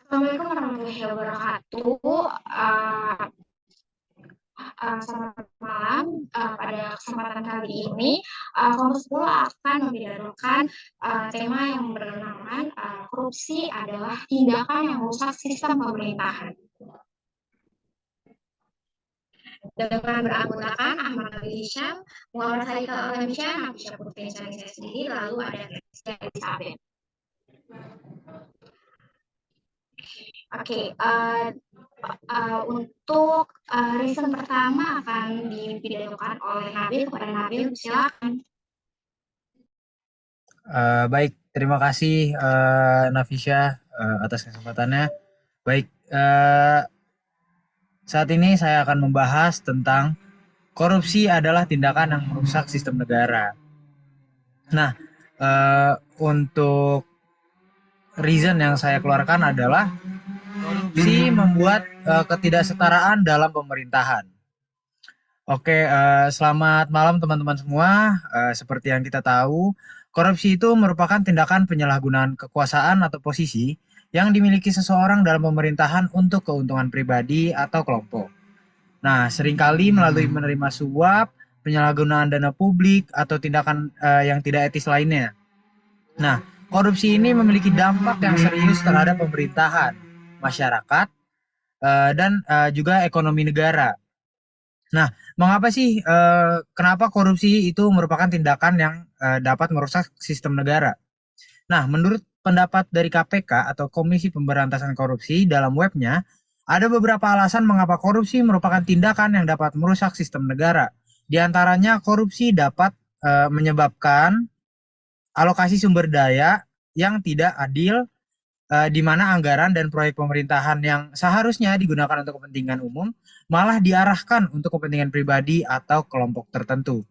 Assalamualaikum warahmatullahi wabarakatuh. Selamat malam. Pada kesempatan kali ini, Kompas 10 akan membicarakan tema yang bernamaan korupsi adalah tindakan yang merusak sistem pemerintahan. Dengan beranggotakan Ahmad Ali Hisham, Muhammad Haikal Alamsyah, Nafisya Putri Indonesia sendiri, lalu ada Gracia Elizabeth. Oke, untuk reason pertama akan dipidatokan oleh Nabil. Kepada Nabil, silakan. Baik, terima kasih Nafisya atas kesempatannya. Baik, saat ini saya akan membahas tentang korupsi adalah tindakan yang merusak sistem negara. Nah, untuk reason yang saya keluarkan adalah korupsi membuat ketidaksetaraan dalam pemerintahan. Oke, selamat malam teman-teman semua. Seperti yang kita tahu, korupsi itu merupakan tindakan penyalahgunaan kekuasaan atau posisi yang dimiliki seseorang dalam pemerintahan untuk keuntungan pribadi atau kelompok. Nah, seringkali melalui menerima suap, penyalahgunaan dana publik, atau tindakan yang tidak etis lainnya. Nah, korupsi ini memiliki dampak yang serius terhadap pemerintahan, masyarakat, dan juga ekonomi negara. Nah, mengapa sih kenapa korupsi itu merupakan tindakan yang dapat merusak sistem negara? Nah, menurut pendapat dari KPK atau Komisi Pemberantasan Korupsi dalam webnya, ada beberapa alasan mengapa korupsi merupakan tindakan yang dapat merusak sistem negara. Di antaranya korupsi dapat menyebabkan alokasi sumber daya yang tidak adil, di mana anggaran dan proyek pemerintahan yang seharusnya digunakan untuk kepentingan umum malah diarahkan untuk kepentingan pribadi atau kelompok tertentu.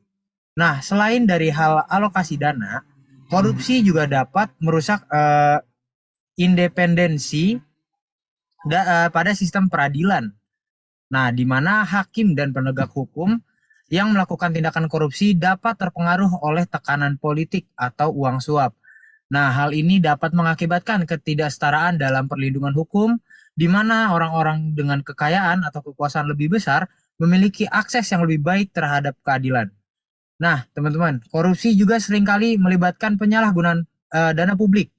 Nah, selain dari hal alokasi dana, korupsi juga dapat merusak independensi pada sistem peradilan. Nah, di mana hakim dan penegak hukum yang melakukan tindakan korupsi dapat terpengaruh oleh tekanan politik atau uang suap. Nah, hal ini dapat mengakibatkan ketidaksetaraan dalam perlindungan hukum, di mana orang-orang dengan kekayaan atau kekuasaan lebih besar memiliki akses yang lebih baik terhadap keadilan. Nah, teman-teman, korupsi juga seringkali melibatkan penyalahgunaan dana publik,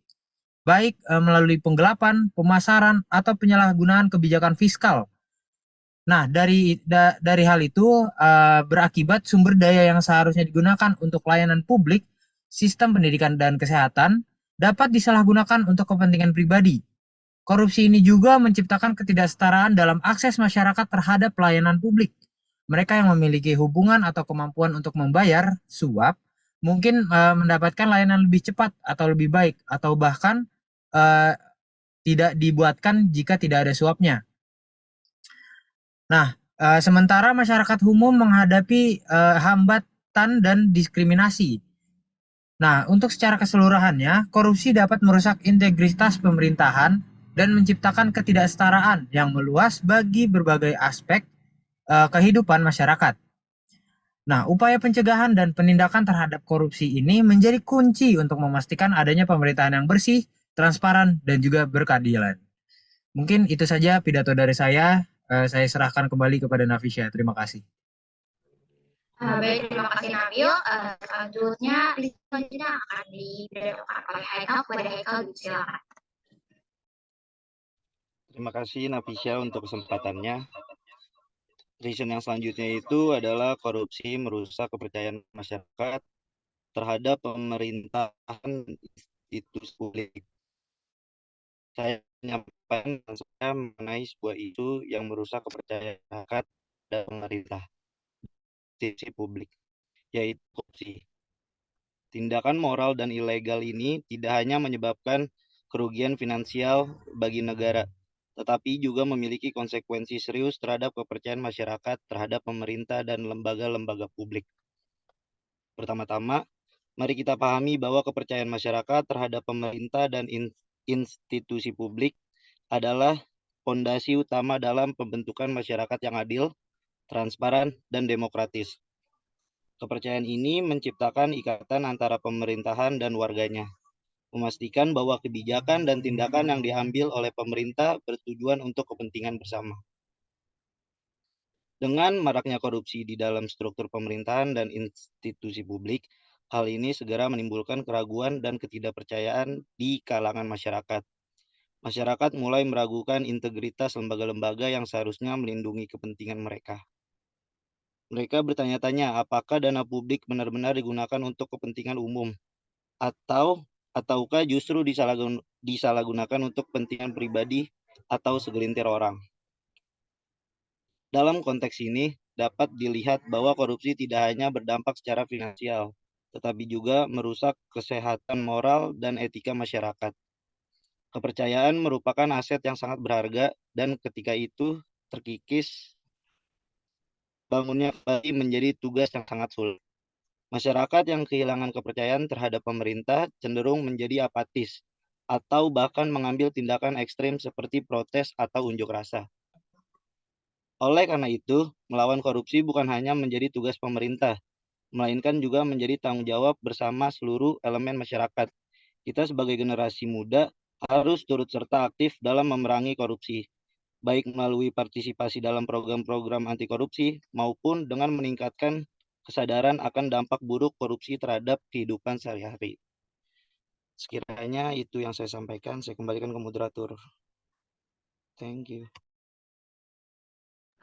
baik melalui penggelapan, pemasaran, atau penyalahgunaan kebijakan fiskal. Nah, dari hal itu berakibat sumber daya yang seharusnya digunakan untuk layanan publik, sistem pendidikan dan kesehatan dapat disalahgunakan untuk kepentingan pribadi. Korupsi ini juga menciptakan ketidaksetaraan dalam akses masyarakat terhadap pelayanan publik. Mereka yang memiliki hubungan atau kemampuan untuk membayar suap mungkin mendapatkan layanan lebih cepat atau lebih baik, atau bahkan uh, tidak dibuatkan jika tidak ada suapnya. Nah, sementara masyarakat umum menghadapi hambatan dan diskriminasi. Nah, untuk secara keseluruhannya, korupsi dapat merusak integritas pemerintahan dan menciptakan ketidaksetaraan yang meluas bagi berbagai aspek kehidupan masyarakat. Nah, upaya pencegahan dan penindakan terhadap korupsi ini menjadi kunci untuk memastikan adanya pemerintahan yang bersih, transparan, dan juga berkeadilan. Mungkin itu saja pidato dari saya. Saya serahkan kembali kepada Nafisya. Terima kasih. Baik, terima kasih Nabil. Selanjutnya akan dipidatokan oleh Haikal. Kepada Haikal, silakan. Terima kasih Nafisya untuk kesempatannya. Reason yang selanjutnya itu adalah korupsi merusak kepercayaan masyarakat terhadap pemerintahan institusi publik. Saya menyampaikan saya mengenai sebuah isu yang merusak kepercayaan masyarakat dan pemerintah institusi publik, yaitu korupsi. Tindakan moral dan ilegal ini tidak hanya menyebabkan kerugian finansial bagi negara, tetapi juga memiliki konsekuensi serius terhadap kepercayaan masyarakat terhadap pemerintah dan lembaga-lembaga publik. Pertama-tama, mari kita pahami bahwa kepercayaan masyarakat terhadap pemerintah dan institusi publik adalah fondasi utama dalam pembentukan masyarakat yang adil, transparan, dan demokratis. Kepercayaan ini menciptakan ikatan antara pemerintahan dan warganya. memastikan bahwa kebijakan dan tindakan yang diambil oleh pemerintah bertujuan untuk kepentingan bersama. Dengan maraknya korupsi di dalam struktur pemerintahan dan institusi publik, hal ini segera menimbulkan keraguan dan ketidakpercayaan di kalangan masyarakat. Masyarakat mulai meragukan integritas lembaga-lembaga yang seharusnya melindungi kepentingan mereka. Mereka bertanya-tanya apakah dana publik benar-benar digunakan untuk kepentingan umum ataukah justru disalahgunakan untuk kepentingan pribadi atau segelintir orang. Dalam konteks ini, dapat dilihat bahwa korupsi tidak hanya berdampak secara finansial, tetapi juga merusak kesehatan moral dan etika masyarakat. Kepercayaan merupakan aset yang sangat berharga dan ketika itu terkikis, bangunnya kembali menjadi tugas yang sangat sulit. Masyarakat yang kehilangan kepercayaan terhadap pemerintah cenderung menjadi apatis atau bahkan mengambil tindakan ekstrim seperti protes atau unjuk rasa. Oleh karena itu, melawan korupsi bukan hanya menjadi tugas pemerintah, melainkan juga menjadi tanggung jawab bersama seluruh elemen masyarakat. Kita sebagai generasi muda harus turut serta aktif dalam memerangi korupsi, baik melalui partisipasi dalam program-program anti korupsi maupun dengan meningkatkan kesadaran akan dampak buruk korupsi terhadap kehidupan sehari-hari. Sekiranya itu yang saya sampaikan, saya kembalikan ke moderator. Thank you.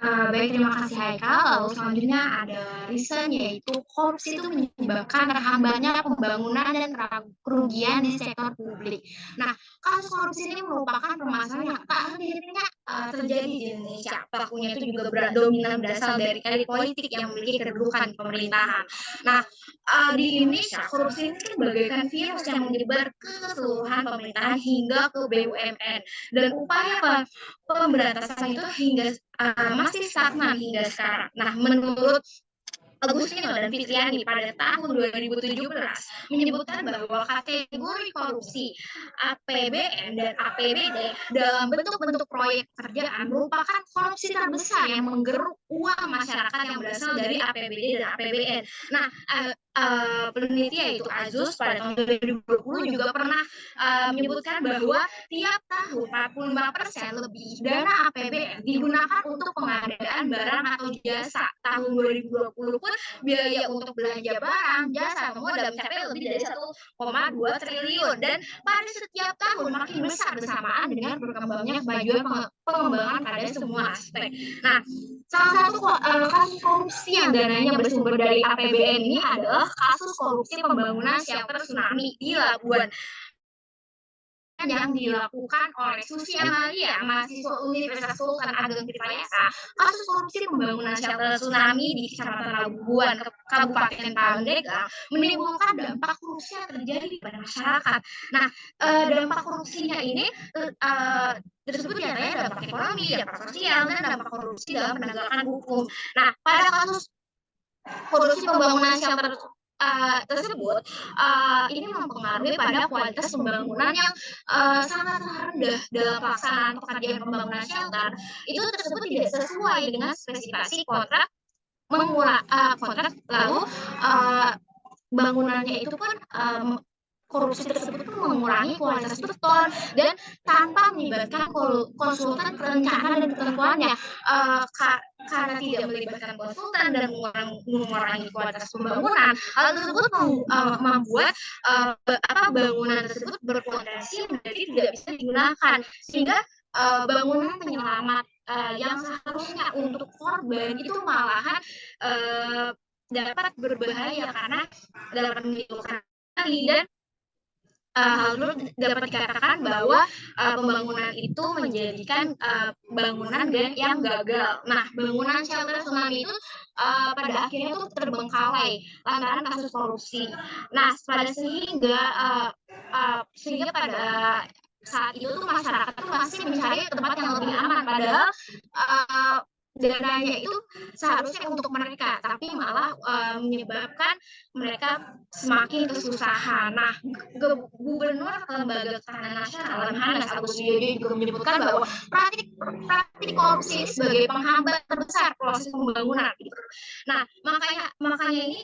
Baik, terima kasih Haikal. Lalu selanjutnya ada Risen, yaitu korupsi itu menyebabkan terhambatnya pembangunan dan kerugian di sektor publik. Nah, kasus korupsi ini merupakan permasalahan yang tak henti-hentinya terjadi di Indonesia. Pelakunya itu juga dominan berasal dari elit politik yang memiliki kedudukan di pemerintahan. Nah, di Indonesia korupsi ini kan bagaikan virus yang menyebar ke keseluruhan pemerintahan hingga ke BUMN, dan upaya pemberantasan itu hingga masih stagnan hingga sekarang. Nah, menurut Agustino dan Fitriani pada tahun 2017 menyebutkan bahwa kategori korupsi APBN dan APBD dalam bentuk-bentuk proyek pekerjaan merupakan korupsi terbesar yang menggeruk uang masyarakat yang berasal dari APBD dan APBN. Nah, peneliti yaitu Azus pada tahun 2020 juga pernah menyebutkan bahwa tiap tahun 45% lebih dana APBN digunakan untuk pengadaan barang atau jasa. Tahun 2020 pun biaya untuk belanja barang, jasa, atau modal mencapai lebih dari 1,2 triliun, dan pada setiap tahun makin besar bersamaan dengan berkembangnya kemajuan pengembangan pada semua aspek. Nah, salah satu kasus korupsi yang dananya bersumber dari APBN ini adalah kasus korupsi pembangunan shelter tsunami di Labuan yang dilakukan oleh Susi Amalia, mahasiswa Universitas Sultan Ageng Tirtayasa. Kasus korupsi pembangunan shelter tsunami di Kecamatan Labuan, Kabupaten Pandeglang, menimbulkan dampak korupsi yang terjadi pada masyarakat. Nah, dampak korupsinya ini tersebut diantaranya dampak ekonomi, dampak sosial, dan dampak korupsi dalam penegakan hukum. Nah, pada kasus korupsi pembangunan shelter tersebut ini mempengaruhi pada kualitas pembangunan yang sangat rendah dalam pelaksanaan pekerjaan pembangunan shelter. Itu tersebut tidak sesuai dengan spesifikasi kontrak kontrak, lalu bangunannya itu pun korupsi tersebut pun mengurangi kualitas beton dan tanpa melibatkan konsultan perencanaan dan ketentuannya, karena tidak melibatkan konsultan dan mengurangi kualitas pembangunan. Hal tersebut membuat bangunan tersebut berpotensi menjadi tidak bisa digunakan, sehingga bangunan penyelamat yang seharusnya untuk korban itu malahan dapat berbahaya karena dapat menimbulkan dan hal tersebut dapat dikatakan bahwa pembangunan itu menjadikan bangunan yang gagal. Nah, bangunan shelter tsunami itu pada akhirnya tuh terbengkalai lantaran kasus korupsi. Nah, sehingga pada saat itu tuh masyarakat tuh masih mencari tempat yang lebih aman, padahal dananya itu seharusnya untuk mereka, tapi malah menyebabkan mereka semakin kesusahan. Nah, Gubernur Lembaga Ketahanan Nasional Lemhanas Agus Wijoyo juga menyebutkan bahwa praktik korupsi sebagai penghambat terbesar proses pembangunan. Nah, makanya ini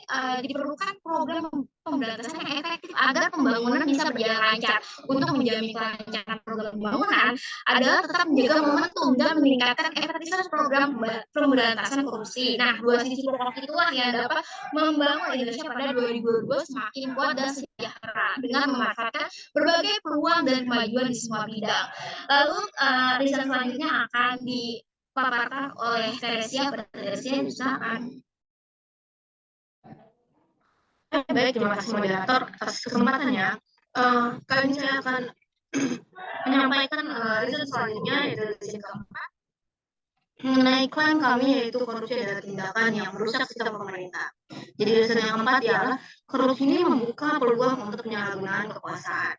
diperlukan program pemberantasan yang efektif agar pembangunan bisa berjalan lancar. Untuk menjamin kelancaran program pembangunan adalah tetap menjaga momentum dan meningkatkan efektivitas program pemberantasan korupsi. Nah, dua sisi program itulah yang dapat membangun Indonesia pada 2022 semakin kuat dan sejahtera dengan memanfaatkan berbagai peluang dan kemajuan di semua bidang. Lalu riset selanjutnya akan dipaparkan oleh Teresia. Teresia silakan. Baik, terima kasih moderator atas kesempatannya. Kali ini saya akan menyampaikan riset selanjutnya, yaitu riset keempat, mengenai klaim kami, yaitu korupsi adalah tindakan yang merusak sistem pemerintah. Jadi riset yang keempat ialah korupsi ini membuka peluang untuk penyalahgunaan kekuasaan.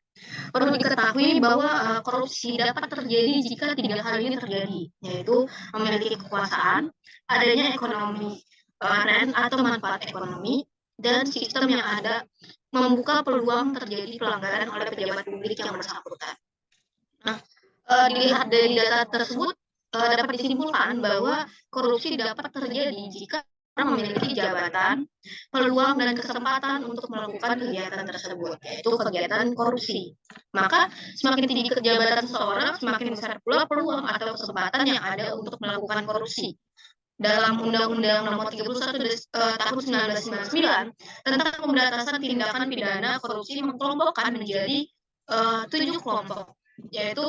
Perlu diketahui bahwa korupsi dapat terjadi jika 3 hal ini terjadi, yaitu memiliki kekuasaan, adanya ekonomi rent atau manfaat ekonomi, dan sistem yang ada membuka peluang terjadi pelanggaran oleh pejabat publik yang bersangkutan. Nah, dilihat dari data tersebut, dapat disimpulkan bahwa korupsi dapat terjadi jika orang memiliki jabatan, peluang, dan kesempatan untuk melakukan kegiatan tersebut, yaitu kegiatan korupsi. Maka semakin tinggi jabatan seseorang, semakin besar pula peluang atau kesempatan yang ada untuk melakukan korupsi. Dalam Undang-Undang Nomor 31 Tahun 1999 tentang pemberantasan tindakan pidana korupsi mengkelompokkan menjadi 7 kelompok, yaitu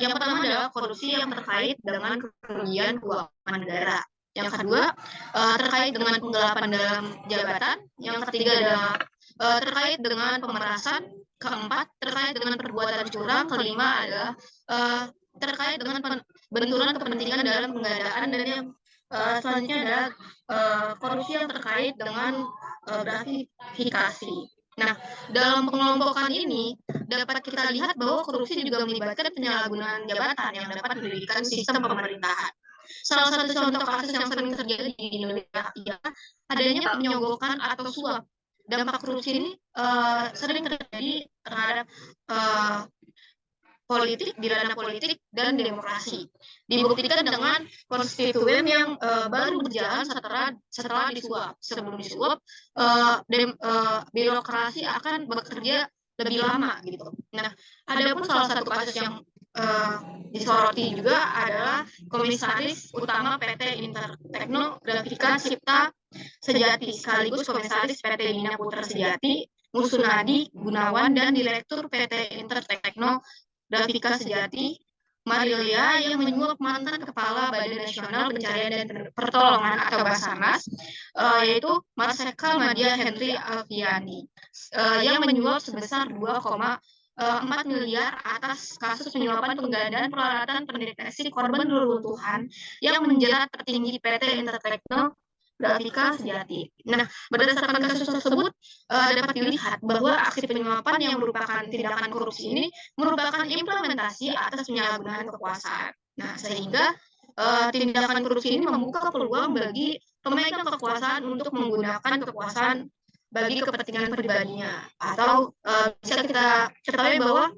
yang pertama adalah korupsi yang terkait dengan kerugian keuangan negara. Yang kedua terkait dengan penggelapan dalam jabatan. Yang ketiga adalah terkait dengan pemerasan. Keempat terkait dengan perbuatan curang. Kelima adalah terkait dengan benturan kepentingan dalam pengadaan, dan yang selanjutnya adalah korupsi yang terkait dengan gratifikasi. Nah, dalam pengelompokan ini dapat kita lihat bahwa korupsi juga melibatkan penyalahgunaan jabatan yang dapat merugikan sistem pemerintahan. Salah satu contoh kasus yang sering terjadi di Indonesia ialah adanya penyogokkan atau suap. Dampak korupsi ini sering terjadi terhadap politik, di ranah politik dan demokrasi. Dibuktikan dengan konstituen yang baru berjalan setelah disuap. Sebelum disuap, birokrasi akan bekerja lebih lama gitu. Nah, ada pun salah satu kasus yang disoroti juga adalah Komisaris Utama PT Intertekno Grafika Cipta Sejati sekaligus Komisaris PT Bina Putra Sejati Musunadi Gunawan dan Direktur PT Intertekno Grafika Sejati Marilia yang menyuap mantan Kepala Badan Nasional Pencarian dan Pertolongan atau Basarnas, yaitu Marseka Madia Henry Alfiani, yang menyuap sebesar 2,4 miliar atas kasus penyuapan penggandaan peralatan pendeteksi korban reruntuhan yang menjerat petinggi PT Intertekno Grafika Sejati. Nah, berdasarkan kasus tersebut dapat dilihat bahwa aksi penyuapan yang merupakan tindakan korupsi ini merupakan implementasi atas penyalahgunaan kekuasaan. Nah, sehingga tindakan korupsi ini membuka peluang bagi pemegang kekuasaan untuk menggunakan kekuasaan bagi kepentingan pribadinya, atau bisa kita ketahui bahwa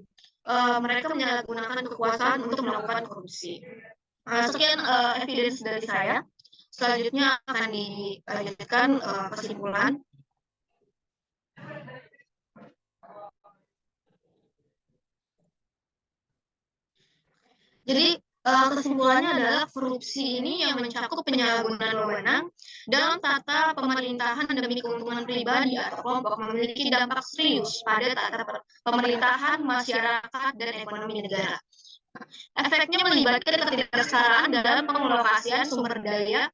mereka menyalahgunakan kekuasaan untuk melakukan korupsi. Sekian evidence dari saya. Selanjutnya akan dilanjutkan kesimpulan. Jadi kesimpulannya adalah korupsi ini yang mencakup penyalahgunaan wewenang dalam tata pemerintahan demi keuntungan pribadi atau kelompok memiliki dampak serius pada tata pemerintahan, masyarakat, dan ekonomi negara. Efeknya melibatkan ketidaksetaraan dalam pengalokasian sumber daya,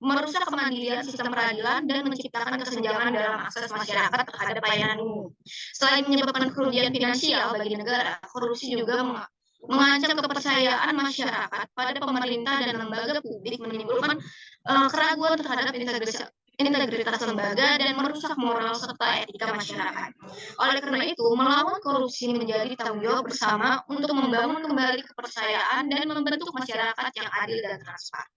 merusak kemandirian sistem peradilan, dan menciptakan kesenjangan dalam akses masyarakat terhadap pelayanan umum. Selain menyebabkan kerugian finansial bagi negara, korupsi juga mengancam kepercayaan masyarakat pada pemerintah dan lembaga publik, menimbulkan keraguan terhadap integritas lembaga, dan merusak moral serta etika masyarakat. Oleh karena itu, melawan korupsi menjadi tanggung jawab bersama untuk membangun kembali kepercayaan dan membentuk masyarakat yang adil dan transparan.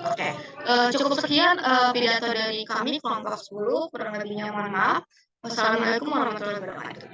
Oke, cukup sekian pidato dari kami kelompok 10, kurang lebihnya mohon maaf. Wassalamualaikum warahmatullahi wabarakatuh.